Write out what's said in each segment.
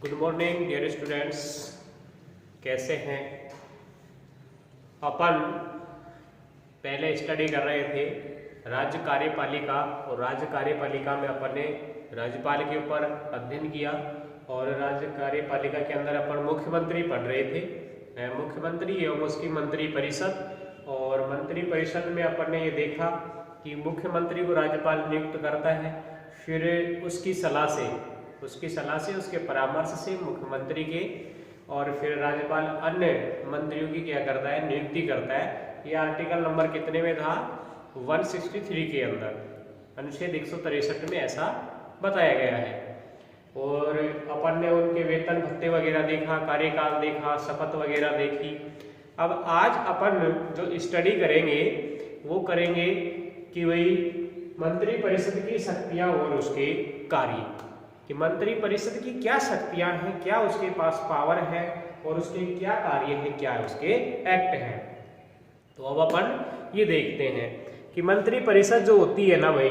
Good morning dear students, कैसे हैं? अपन पहले स्टडी कर रहे थे राज्य कार्यपालिका, और राज्य कार्यपालिका में अपन ने राज्यपाल के ऊपर अध्ययन किया। और राज्य कार्यपालिका के अंदर अपन मुख्यमंत्री पढ़ रहे थे, मुख्यमंत्री एवं उसकी मंत्री परिषद। और मंत्री परिषद में अपन ने ये देखा कि मुख्यमंत्री को राज्यपाल नियुक्त करता है, फिर उसकी सलाह से उसके परामर्श से मुख्यमंत्री के, और फिर राज्यपाल अन्य मंत्रियों की क्या करता है, नियुक्ति करता है। ये आर्टिकल नंबर कितने में था? 163 के अंदर, अनुच्छेद 163 में ऐसा बताया गया है। और अपन ने उनके वेतन भत्ते वगैरह देखा, कार्यकाल देखा, शपथ वगैरह देखी। अब आज अपन जो स्टडी करेंगे वो करेंगे कि वही मंत्री परिषद की शक्तियां और उसके कार्य, कि मंत्री परिषद की क्या शक्तियां हैं, क्या उसके पास पावर है और उसके क्या कार्य है, क्या उसके एक्ट हैं। तो अब अपन ये देखते हैं कि मंत्री परिषद जो होती है ना भाई,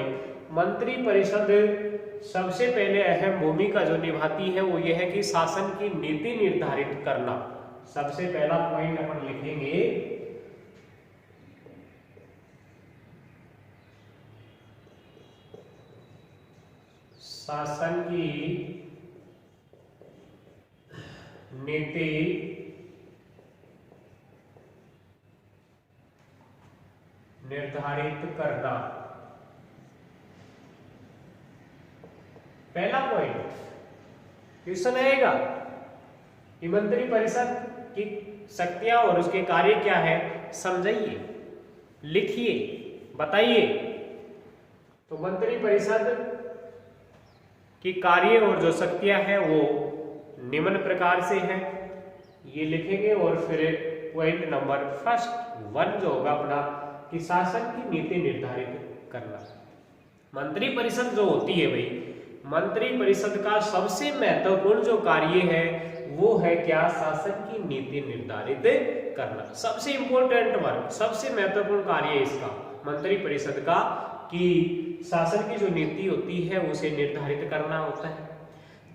मंत्री परिषद सबसे पहले अहम भूमिका जो निभाती है वो ये है कि शासन की नीति निर्धारित करना। सबसे पहला पॉइंट अपन लिखेंगे, शासन की नीति निर्धारित करना। पहला पॉइंट क्वेश्चन आएगा कि मंत्री परिषद की शक्तियां और उसके कार्य क्या है, समझाइए, लिखिए, बताइए। तो मंत्री परिषद कि कार्य और जो शक्तियां हैं वो निम्न प्रकार से हैं, ये लिखेंगे। और फिर पॉइंट नंबर फर्स्ट 1 जो होगा अपना, कि शासन की नीति निर्धारित करना। मंत्री परिषद जो होती है भाई, मंत्री परिषद का सबसे महत्वपूर्ण जो कार्य है वो है क्या? शासन की नीति निर्धारित करना। सबसे इंपॉर्टेंट वर्क, सबसे महत्वपूर्ण कार्य है इसका, मंत्री परिषद का, कि शासन की जो नीति होती है उसे निर्धारित करना होता है।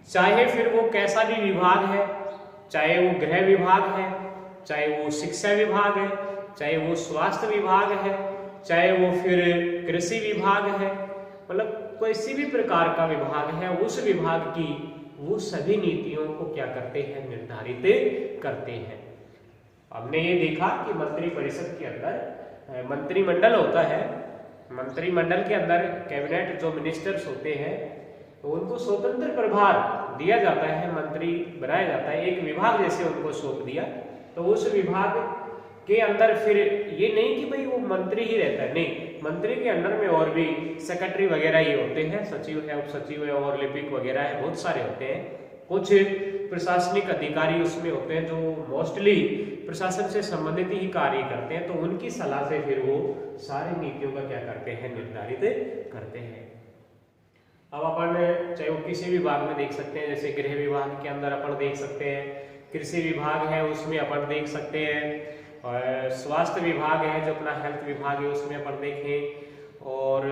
चाहे फिर वो कैसा भी विभाग है, चाहे वो गृह विभाग है, चाहे वो शिक्षा विभाग है, चाहे वो स्वास्थ्य विभाग है, चाहे वो फिर कृषि विभाग है, मतलब किसी भी प्रकार का विभाग है, उस विभाग की वो सभी नीतियों को क्या करते हैं? निर्धारित करते हैं। हमने ये देखा कि मंत्री परिषद के अंदर मंत्रिमंडल होता है, मंत्रिमंडल के अंदर कैबिनेट जो मिनिस्टर्स होते हैं तो उनको स्वतंत्र प्रभार दिया जाता है, मंत्री बनाया जाता है, एक विभाग जैसे उनको सौंप दिया। तो उस विभाग के अंदर फिर ये नहीं कि भाई वो मंत्री ही रहता है, नहीं, मंत्री के अंडर में और भी सेक्रेटरी वगैरह ही होते हैं, सचिव है, उप सचिव है और लिपिक वगैरह है, बहुत सारे होते हैं। कुछ प्रशासनिक अधिकारी उसमें होते हैं जो मोस्टली प्रशासन से संबंधित ही कार्य करते हैं, तो उनकी सलाह से फिर वो सारी नीतियों का क्या करते हैं? निर्धारित करते हैं। अब अपन चाहे वो किसी विभाग में देख सकते हैं, जैसे गृह विभाग के अंदर अपन देख सकते हैं, कृषि विभाग है उसमें अपन देख सकते हैं, और स्वास्थ्य विभाग है जो अपना हेल्थ विभाग है उसमें अपन देखें, और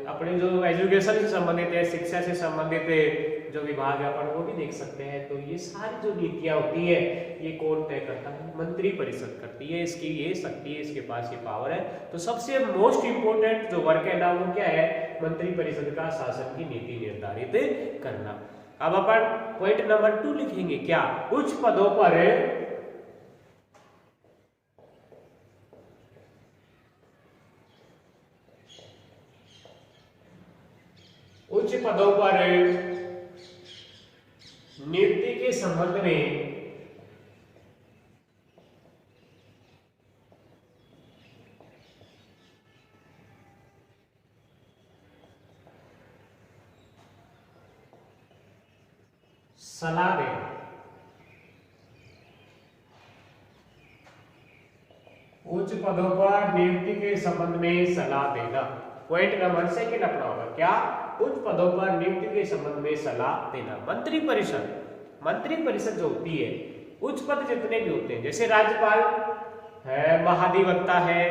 अपने जो एजुकेशन से संबंधित है, शिक्षा से संबंधित जो विभाग है अपन वो भी देख सकते हैं। तो ये सारी जो नीतियां होती है ये कौन तय करता है? मंत्री परिषद करती है, इसकी ये शक्ति है, इसके पास ये पावर है। तो सबसे मोस्ट इंपोर्टेंट जो वर्क है ना वो क्या है? मंत्री परिषद का शासन की नीति निर्धारित करना। अब अपन पॉइंट नंबर 2 लिखेंगे, क्या? उच्च पदों पर नियुक्ति के संबंध में सलाह देना। उच्च पदों पर नियुक्ति के संबंध में सलाह देना। पॉइंट नंबर 2 अपना होगा, क्या? उच्च पदों पर नियुक्ति के संबंध में सलाह देना। मंत्री परिषद जो होती है, उच्च पद जितने भी होते हैं, जैसे राज्यपाल है, महाधिवक्ता है,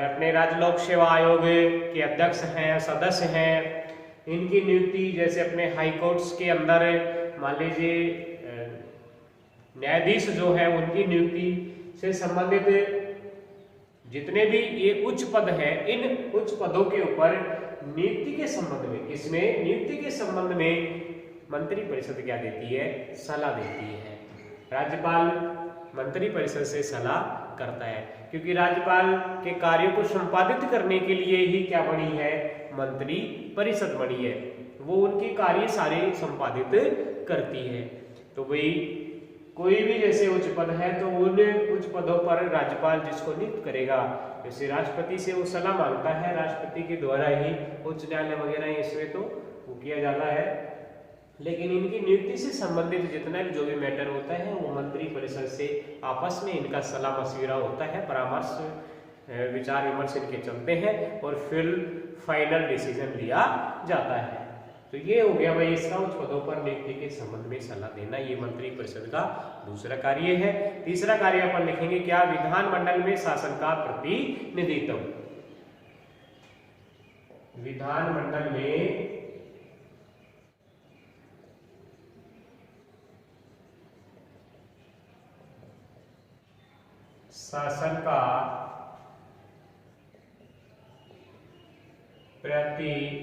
अपने राज्य लोक सेवा आयोग के अध्यक्ष हैं, सदस्य हैं, इनकी नियुक्ति जैसे अपने हाई कोर्ट्स के अंदर मान लीजिए न्यायाधीश जो है उनकी नियुक्ति से संबंधित जितने भी ये उच्च पद है, इन उच्च पदों के ऊपर नियुक्ति के संबंध में, किसमें नियुक्ति के संबंध में मंत्री परिषद क्या देती है, सलाह देती है। राज्यपाल मंत्री परिषद से सलाह करता है, क्योंकि राज्यपाल के कार्यों को संपादित करने के लिए ही क्या बनी है, मंत्री परिषद बनी है। वो उनके कार्य सारे संपादित करती है। तो भाई कोई भी जैसे उच्च पद है तो उन उच्च पदों पर राज्यपाल जिसको नियुक्त करेगा, जैसे राष्ट्रपति से वो सलाह मांगता है, राष्ट्रपति के द्वारा ही उच्च न्यायालय वगैरह इसमें तो वो किया जाता है। लेकिन इनकी नियुक्ति से संबंधित जितना भी जो भी मैटर होता है वो मंत्री परिषद से आपस में इनका सलाह मशविरा होता है, परामर्श विचार विमर्श इनके चलते हैं और फिर फाइनल डिसीजन लिया जाता है। तो ये हो गया भाई इसका उच्च पदों पर नियुक्ति के संबंध में सलाह देना, ये मंत्री परिषद का दूसरा कार्य है। तीसरा कार्य अपन लिखेंगे क्या, विधानमंडल में शासन का प्रतिनिधित्व। विधानमंडल में शासन का प्रतिनिधित्व।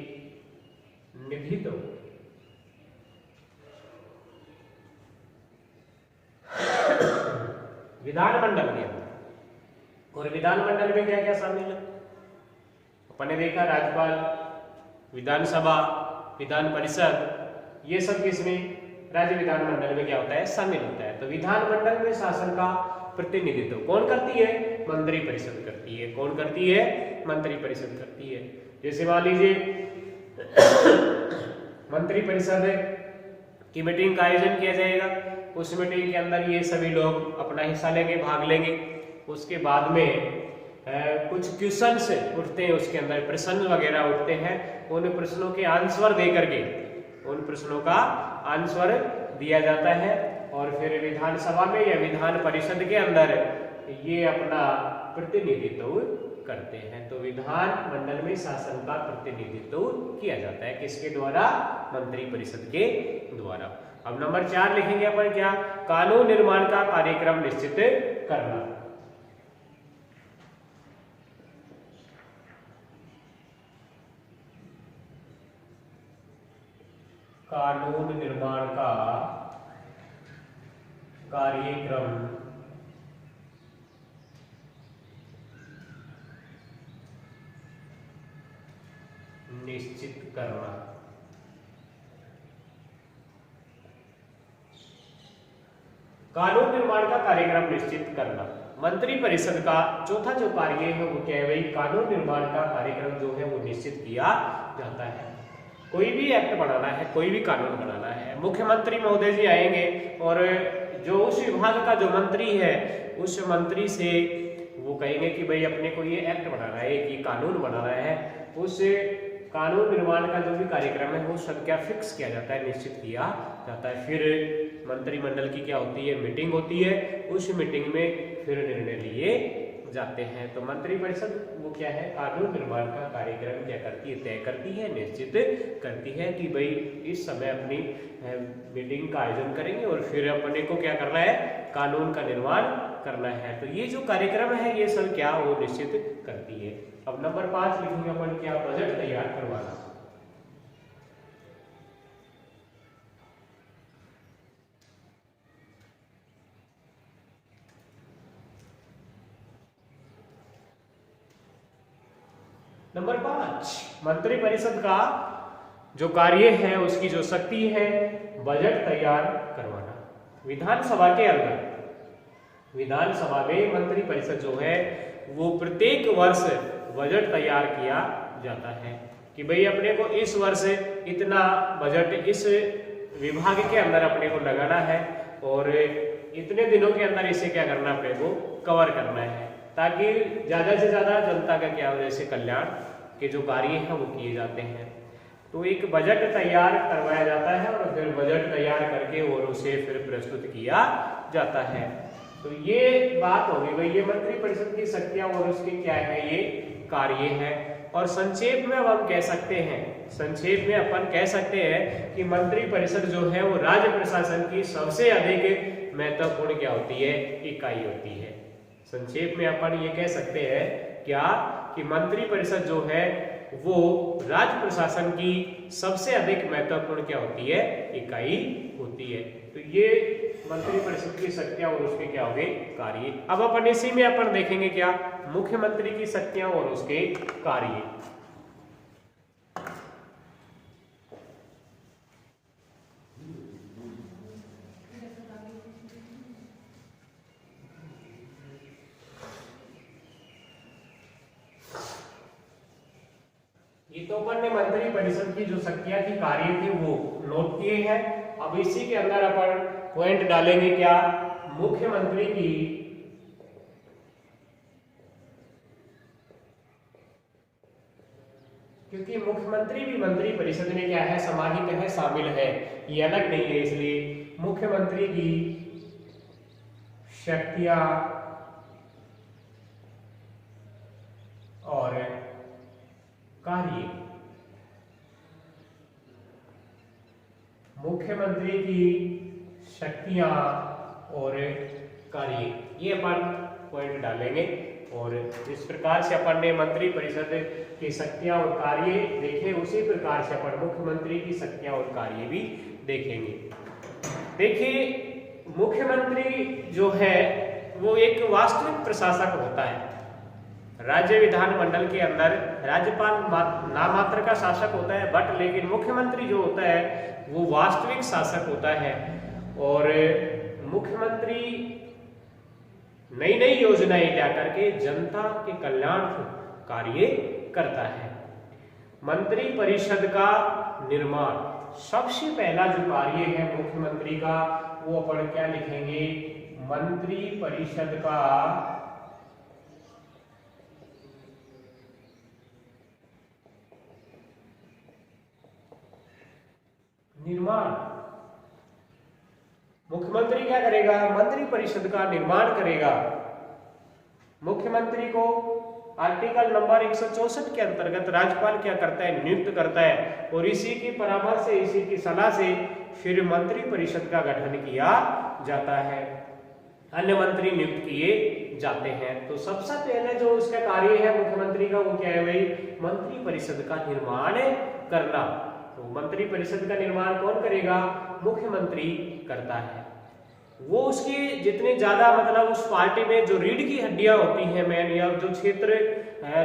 विधानमंडल के अंदर, और विधानमंडल में क्या क्या शामिल है, अपन ने देखा राज्यपाल, विधानसभा, विधान परिषद, ये सब किसमें, राज्य विधानमंडल में क्या होता है, शामिल होता है। तो विधानमंडल में शासन का प्रतिनिधित्व कौन करती है, मंत्री परिषद करती है। कौन करती है, मंत्री परिषद करती है। जैसे मान लीजिए मंत्री परिषद की मीटिंग का आयोजन किया जाएगा, उस मीटिंग के अंदर ये सभी लोग अपना हिस्सा लेंगे, भाग लेंगे। उसके बाद में कुछ क्वेश्चंस उठते हैं, उसके अंदर प्रश्न वगैरह उठते हैं, उन प्रश्नों के आंसर दे करके उन प्रश्नों का आंसर दिया जाता है और फिर विधानसभा में या विधान परिषद के अंदर ये अपना प्रतिनिधित्व करते हैं। तो विधान मंडल में शासन का प्रतिनिधित्व किया जाता है, किसके द्वारा, मंत्री परिषद के द्वारा। अब नंबर 4 लिखेंगे अपन क्या, कानून निर्माण का कार्यक्रम निश्चित करना। कानून निर्माण का कार्यक्रम निश्चित करना। कानून निर्माण का कार्यक्रम निश्चित करना, मंत्री परिषद का चौथा जो कार्य है वो क्या है भाई, कानून निर्माण का कार्यक्रम जो है वो निश्चित किया जाता है। कोई भी एक्ट बनाना है, कोई भी कानून बनाना है, मुख्यमंत्री महोदय जी आएंगे और जो उस विभाग का जो मंत्री है उस मंत्री से वो कहेंगे कि भाई अपने को ये एक्ट बनाना है, ये कानून बनाना है। उस कानून निर्माण का जो भी कार्यक्रम है वो सब क्या फिक्स किया जाता है, निश्चित किया जाता है। फिर मंत्रिमंडल की क्या होती है, मीटिंग होती है, उस मीटिंग में फिर निर्णय लिए जाते हैं। तो मंत्री परिषद वो क्या है, कानून निर्माण का कार्यक्रम क्या करती है, तय करती है, निश्चित करती है कि भाई इस समय अपनी मीटिंग का आयोजन करेंगे और फिर अपने को क्या करना है, कानून का निर्माण करना है। तो ये जो कार्यक्रम है ये सब क्या वो निश्चित करती है। अब नंबर 5 लिखेंगे अपन क्या, बजट तैयार करवाना। नंबर 5, मंत्री परिषद का जो कार्य है उसकी जो शक्ति है बजट तैयार करवाना। विधानसभा के अंदर, विधानसभा में मंत्री परिषद जो है वो प्रत्येक वर्ष बजट तैयार किया जाता है कि भाई अपने को इस वर्ष इतना बजट इस विभाग के अंदर अपने को लगाना है और इतने दिनों के अंदर इसे क्या करना, अपने को कवर करना है, ताकि ज्यादा से ज्यादा जनता का क्या हो, जैसे कल्याण के जो कार्य हैं वो किए जाते हैं। तो एक बजट तैयार करवाया जाता है और फिर बजट तैयार करके और उसे फिर प्रस्तुत किया जाता है। तो ये बात होगी भाई, ये मंत्री परिषद की शक्तियां और उसके क्या है, ये कार्य है। और संक्षेप में अब हम कह सकते हैं, संक्षेप में अपन कह सकते हैं कि मंत्री परिषद जो है वो राज्य प्रशासन की सबसे अधिक महत्वपूर्ण क्या होती है, इकाई होती है। संक्षेप में अपन ये कह सकते हैं क्या कि मंत्रिपरिषद जो है वो राज्य प्रशासन की सबसे अधिक महत्वपूर्ण क्या होती है, इकाई होती है। तो ये मंत्रिपरिषद की शक्तियां और उसके क्या होंगे, कार्य। अब अपन इसी में अपन देखेंगे क्या, मुख्यमंत्री की शक्तियां और उसके कार्य। ये तो अपन ने मंत्रिपरिषद की जो शक्तियां थी, कार्य थे, वो नोट किए हैं। अब इसी के अंदर अपन पॉइंट डालेंगे क्या, मुख्यमंत्री की क्योंकि मुख्यमंत्री भी मंत्रिपरिषद में क्या है, समाहित है, शामिल है, ये अलग नहीं है, इसलिए मुख्यमंत्री की शक्तियां और कार्य, मुख्यमंत्री की शक्तियां और कार्य, ये अपन पॉइंट डालेंगे। और जिस प्रकार से अपन ने मंत्रिपरिषद की शक्तियां और कार्य देखे, उसी प्रकार से अपन मुख्यमंत्री की शक्तियां और कार्य भी देखेंगे। देखिए, मुख्यमंत्री जो है वो एक वास्तविक प्रशासक होता है। राज्य विधानमंडल के अंदर राज्यपाल नाम मात्र का शासक होता है, बट लेकिन मुख्यमंत्री जो होता है वो वास्तविक शासक होता है। और मुख्यमंत्री नई नई योजनाएं ला करके जनता के कल्याण कार्य करता है। मंत्रिपरिषद का निर्माण, सबसे पहला जो कार्य है मुख्यमंत्री का, वो अपन क्या लिखेंगे, मंत्रिपरिषद का निर्माण। मुख्यमंत्री क्या करेगा, मंत्रिपरिषद का निर्माण करेगा। मुख्यमंत्री को आर्टिकल नंबर 164 के अंतर्गत राज्यपाल क्या करता है, नियुक्त करता है, और इसी की परामर्श से, इसी की सलाह से फिर मंत्रिपरिषद का गठन किया जाता है, अन्य मंत्री नियुक्त किए जाते हैं। तो सबसे पहले जो उसका कार्य है मुख्यमंत्री का, वो क्या है भाई, मंत्रिपरिषद का निर्माण करना। तो मंत्रिपरिषद का निर्माण कौन करेगा, मुख्यमंत्री करता है। वो उसके जितने ज्यादा मतलब उस पार्टी में जो रीढ़ की हड्डियां होती हैं मेन, या जो क्षेत्र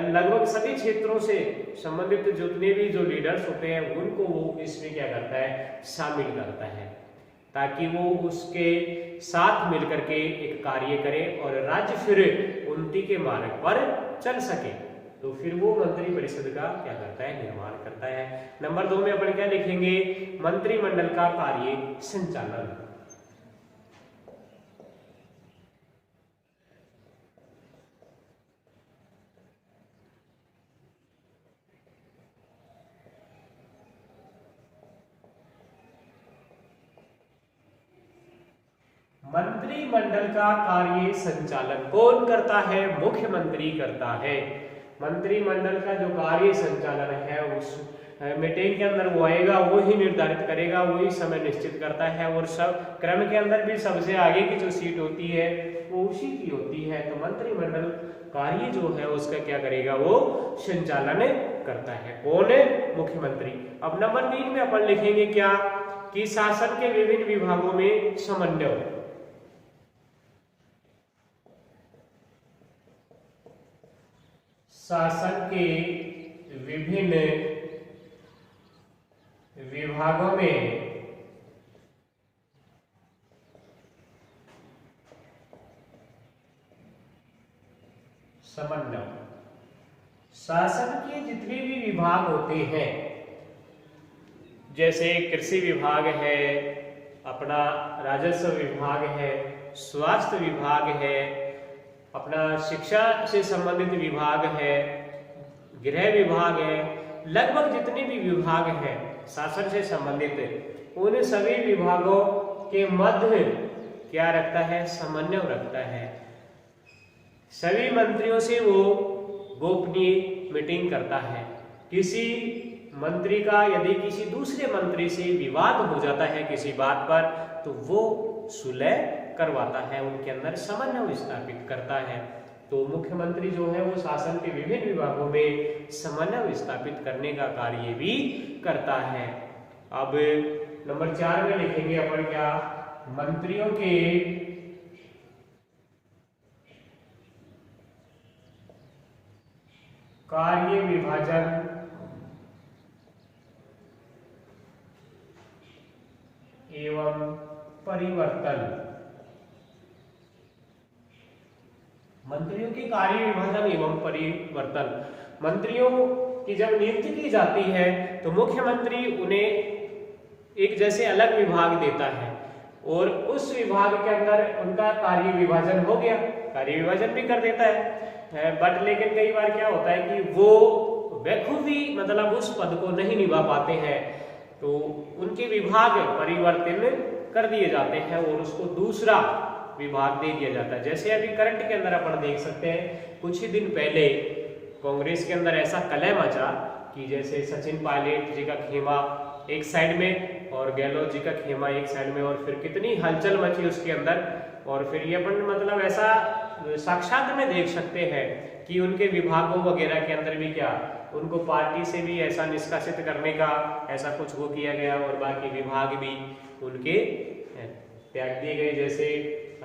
लगभग सभी क्षेत्रों से संबंधित जितने भी जो लीडर्स होते हैं, उनको वो इसमें क्या करता है, शामिल करता है, ताकि वो उसके साथ मिलकर के एक कार्य करे और राज्य फिर उन्नति के मार्ग पर चल सके। तो फिर वो मंत्रिपरिषद का क्या करता है, निर्माण करता है। नंबर 2 में अपन क्या लिखेंगे, मंत्रिमंडल का कार्य संचालन। मंत्रिमंडल का कार्य संचालन कौन करता है, मुख्यमंत्री करता है। मंत्रिमंडल का जो कार्य संचालन है उस मीटिंग के अंदर वो आएगा, वो ही निर्धारित करेगा, वही समय निश्चित करता है, और सब क्रम के अंदर भी सबसे आगे की जो सीट होती है वो उसी की होती है। तो मंत्रिमंडल कार्य जो है उसका क्या करेगा, वो संचालन करता है, कौन है, मुख्यमंत्री। अब नंबर 3 में अपन लिखेंगे क्या, कि शासन के विभिन्न विभागों में समन्वय। शासन के विभिन्न विभागों में समन्वय। शासन के जितने भी विभाग होते हैं, जैसे कृषि विभाग है, अपना राजस्व विभाग है, स्वास्थ्य विभाग है, अपना शिक्षा से संबंधित विभाग है, गृह विभाग है, लगभग जितने भी विभाग हैं शासन से संबंधित, उन सभी विभागों के मध्य क्या रखता है, समन्वय रखता है। सभी मंत्रियों से वो गोपनीय मीटिंग करता है। किसी मंत्री का यदि किसी दूसरे मंत्री से विवाद हो जाता है किसी बात पर, तो वो सुलह करवाता है, उनके अंदर समन्वय स्थापित करता है। तो मुख्यमंत्री जो है वो शासन के विभिन्न विभागों में समन्वय स्थापित करने का कार्य भी करता है। अब नंबर 4 में लिखेंगे अपन क्या, मंत्रियों के कार्य विभाजन एवं परिवर्तन। मंत्रियों की कार्य विभाजन एवं परिवर्तन, मंत्रियों की जब नियुक्ति की जाती है तो मुख्यमंत्री उन्हें एक जैसे अलग विभाग देता है और उस विभाग के अंदर उनका कार्य विभाजन हो गया, कार्य विभाजन भी कर देता है। बट लेकिन कई बार क्या होता है कि वो बखूबी मतलब उस पद को नहीं निभा पाते हैं, तो उनके विभाग परिवर्तन कर दिए जाते हैं और उसको दूसरा विभाग दे दिया जाता है। जैसे अभी करंट के अंदर अपन देख सकते हैं, कुछ ही दिन पहले कांग्रेस के अंदर ऐसा कलह मचा कि जैसे सचिन पायलट जी का खेमा एक साइड में और गहलोत जी का खेमा एक साइड में, और फिर कितनी हलचल मची उसके अंदर। और फिर ये अपन मतलब ऐसा साक्षात में देख सकते हैं कि उनके विभागों वगैरह के अंदर भी क्या उनको पार्टी से भी ऐसा निष्कासित करने का ऐसा कुछ वो किया गया और बाकी विभाग भी उनके त्याग दिए गए। जैसे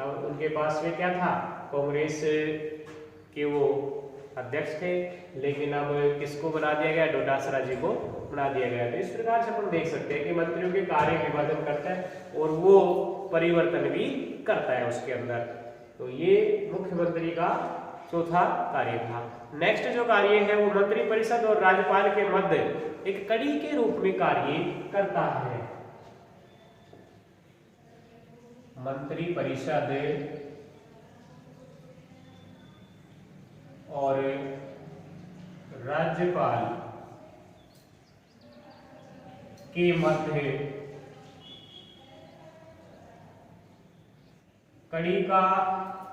उनके पास में क्या था, कांग्रेस के वो अध्यक्ष थे, लेकिन अब किसको बना दिया गया, डोटासरा जी को बना दिया गया। तो इस प्रकार से अपन देख सकते हैं कि मंत्रियों के कार्य विभाजन करता है और वो परिवर्तन भी करता है उसके अंदर। तो ये मुख्यमंत्री का चौथा कार्य था। नेक्स्ट जो कार्य है वो मंत्री परिषद और राज्यपाल के मध्य एक कड़ी के रूप में कार्य करता है। मंत्री परिषद और राज्यपाल के मध्य कड़ी का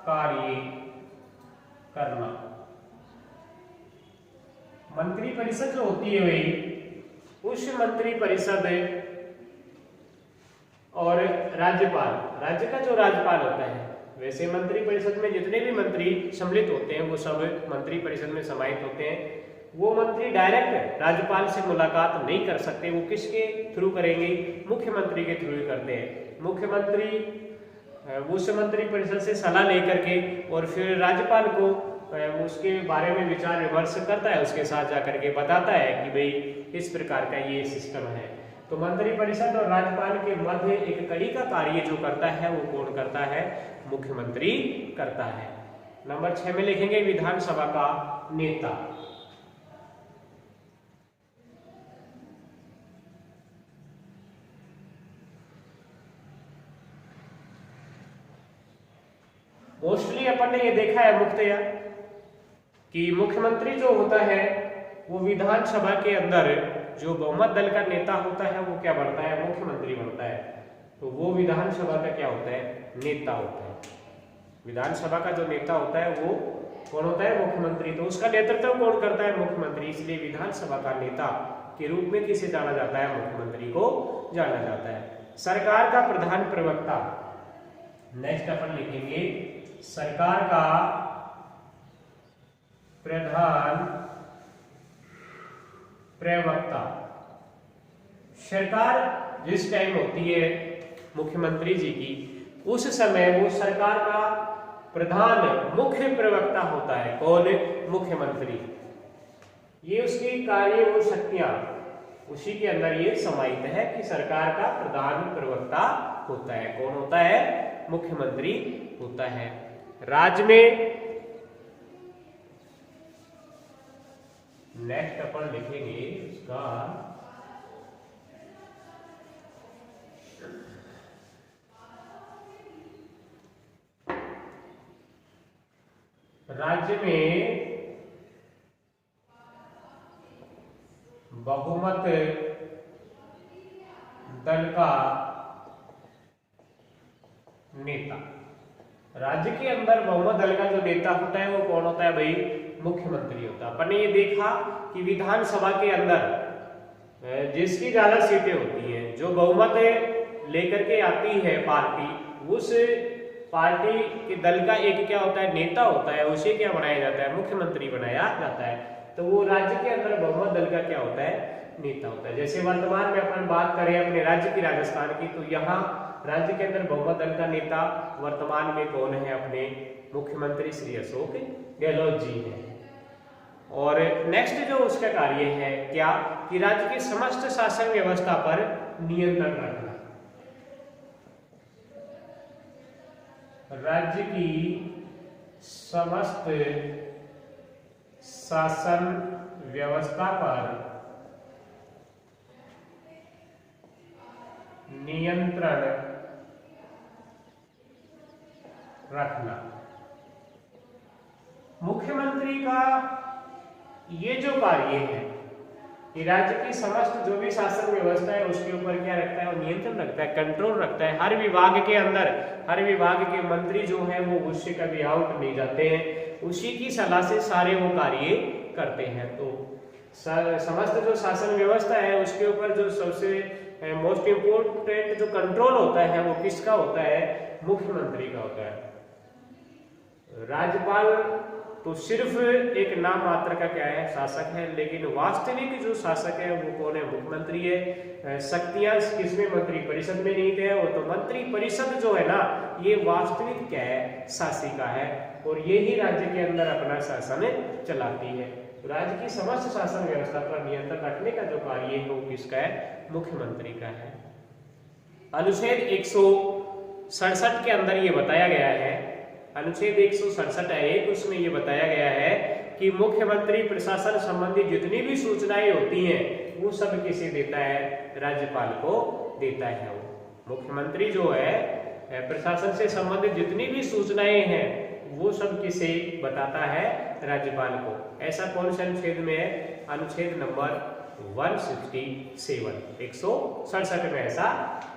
कार्य करना। मंत्री परिषद जो होती है वही उस मंत्री परिषद और राज्यपाल, राज्य का जो राज्यपाल होता है, वैसे मंत्री परिषद में जितने भी मंत्री सम्मिलित होते हैं वो सब मंत्री परिषद में समाहित होते हैं। वो मंत्री डायरेक्ट राज्यपाल से मुलाकात नहीं कर सकते, वो किसके थ्रू करेंगे, मुख्यमंत्री के थ्रू ही करते हैं। मुख्यमंत्री उस मंत्री परिषद से सलाह लेकर के और फिर राज्यपाल को उसके बारे में विचार विमर्श करता है, उसके साथ जाकर के बताता है कि भाई इस प्रकार का ये सिस्टम है। तो मंत्री परिषद और राज्यपाल के मध्य एक कड़ी का कार्य जो करता है वो कौन करता है, मुख्यमंत्री करता है। नंबर 6 में लिखेंगे विधानसभा का नेता। मोस्टली अपन ने ये देखा है मुख्यतया कि मुख्यमंत्री जो होता है वो विधानसभा के अंदर जो बहुमत दल का नेता होता है वो क्या बनता है, मुख्यमंत्री बनता है। तो वो विधानसभा का क्या होता है, नेता होता है। विधानसभा का जो नेता होता है वो कौन होता है, मुख्यमंत्री। तो उसका नेतृत्व कौन करता है, मुख्यमंत्री। इसलिए विधानसभा का नेता के रूप में किसे जाना जाता है, मुख्यमंत्री को जाना जाता है। सरकार का प्रधान प्रवक्ता, नेक्स्ट अपन लिखेंगे सरकार का प्रधान प्रवक्ता। सरकार जिस टाइम होती है मुख्यमंत्री जी की, उस समय वो सरकार का प्रधान मुख्य प्रवक्ता होता है। कौन, मुख्यमंत्री। ये उसकी कार्य और शक्तियां उसी के अंदर ये समाहित है कि सरकार का प्रधान प्रवक्ता होता है। कौन होता है, मुख्यमंत्री होता है। राज्य में नेक्स्ट अपन लिखेंगे उसका राज्य में बहुमत दल का नेता। राज्य के अंदर बहुमत दल का जो नेता होता है वो कौन होता है भाई, मुख्यमंत्री होता है। अपन ने ये देखा कि विधानसभा के अंदर जिसकी ज्यादा सीटें होती हैं, जो बहुमत लेकर के आती है पार्टी, उस पार्टी के दल का एक क्या होता है, नेता होता है, उसे क्या बनाया जाता है, मुख्यमंत्री बनाया जाता है। तो वो राज्य के अंदर बहुमत दल का क्या होता है, नेता होता है। जैसे वर्तमान में अपन बात करें अपने राज्य की राजस्थान की, तो यहाँ राज्य के अंदर बहुमत दल का नेता वर्तमान में कौन है, अपने मुख्यमंत्री श्री अशोक गहलोत जी हैं। और नेक्स्ट जो उसका कार्य है क्या, कि राज्य की समस्त शासन व्यवस्था पर नियंत्रण रखना। राज्य की समस्त शासन व्यवस्था पर नियंत्रण रखना। मुख्यमंत्री का ये जो कार्य है कि राज्य की समस्त जो भी शासन व्यवस्था है उसके ऊपर क्या रखता है, वो नियंत्रण रखता है, कंट्रोल रखता है। हर विभाग के अंदर हर विभाग के मंत्री जो है वो उससे कभी आउट नहीं जाते हैं, उसी की सलाह से सारे वो कार्य करते हैं। तो समस्त जो शासन व्यवस्था है उसके ऊपर जो सबसे मोस्ट इम्पोर्टेंट जो कंट्रोल होता है वो किसका होता है, मुख्यमंत्री का होता है। राज्यपाल तो सिर्फ एक नाम मात्र का क्या है, शासक है, लेकिन वास्तविक जो शासक है वो कौन है, मुख्यमंत्री है। शक्तियां किसमें, मंत्री परिषद में नहीं है, वो तो मंत्री परिषद जो है ना ये वास्तविक क्या है, शासिका है, और ये ही राज्य के अंदर अपना शासन चलाती है। तो राज्य की समस्त शासन व्यवस्था पर नियंत्रण रखने का जो कार्य है वो किसका है, मुख्यमंत्री का है। अनुच्छेद 167 के अंदर ये बताया गया है, अनुच्छेद 167 है एक, उसमें ये बताया गया है कि मुख्यमंत्री प्रशासन संबंधी जितनी भी सूचनाएं होती हैं वो सब किसे देता है, राज्यपाल को देता है। वो मुख्यमंत्री जो है प्रशासन से संबंधित जितनी भी सूचनाएं हैं वो सब किसे बताता है, राज्यपाल को। ऐसा कौन से अनुच्छेद में है, अनुच्छेद नंबर 167 167 में ऐसा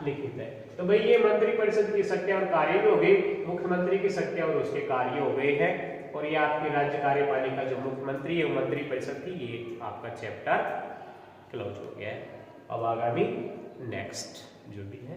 लिखित है। तो भाई ये मंत्री परिषद की शक्तियां और कार्य भी हो गई, मुख्यमंत्री की शक्तियां और उसके कार्य हो गए हैं, और ये आपकी राज्य कार्यपालिका जो मुख्यमंत्री है मंत्री परिषद की, ये आपका चैप्टर क्लोज हो गया है। अब आगामी नेक्स्ट जो भी है